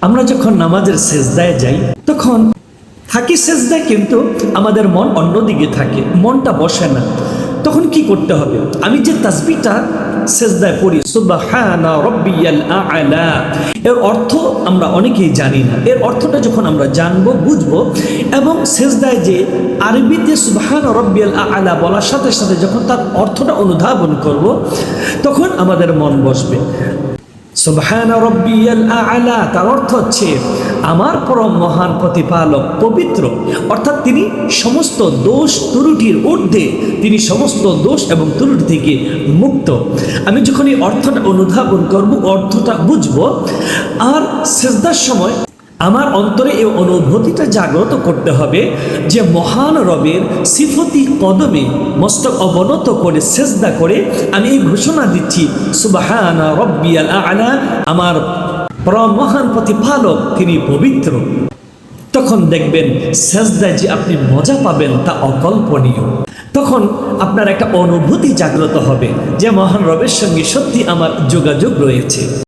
আমরা যখন নামাজের সেজদায় যাই তখন থাকি সেজদায়, কিন্তু আমাদের মন অন্যদিকে থাকে, মনটা বসে না। তখন কি করতে হবে? আমি যে তাসবিহটা সেজদায় পড়ি, সুবহানা রাব্বিয়াল আ'লা, এর অর্থ আমরা অনেকেই জানি না। এর অর্থটা যখন আমরা জানবো, বুঝবো, এবং সেজদায় যে আরবিতে সুবহানা রাব্বিয়াল আ'লা বলার সাথে সাথে যখন তার অর্থটা অনুধাবন করব, তখন আমাদের মন বসবে। সুবহানা রাব্বিয়াল আ'লা তার অর্থ হচ্ছে আমার পরম মহান প্রতিপালক পবিত্র, অর্থাৎ তিনি সমস্ত দোষ ত্রুটির ঊর্ধ্বে, তিনি সমস্ত দোষ এবং ত্রুটি থেকে মুক্ত। আমি যখন এই অর্থটা অনুধাবন করব, অর্থটা বুঝবো, আর সেজদার সময় আমার অন্তরে এই অনুভূতিটা জাগ্রত করতে হবে যে মহান রবের সিফতি কদমে মস্তক অবনত করে সেজদা করে আমি এই ঘোষণা দিচ্ছি, সুবহানা রাব্বিয়াল আ'লা, আমার পরম মহান প্রতিপালক তিনি পবিত্র। তখন দেখবেন সেজদায় যে আপনি মজা পাবেন তা অকল্পনীয়। তখন আপনার একটা অনুভূতি জাগ্রত হবে যে মহান রবের সঙ্গে সত্যি আমার যোগাযোগ রয়েছে।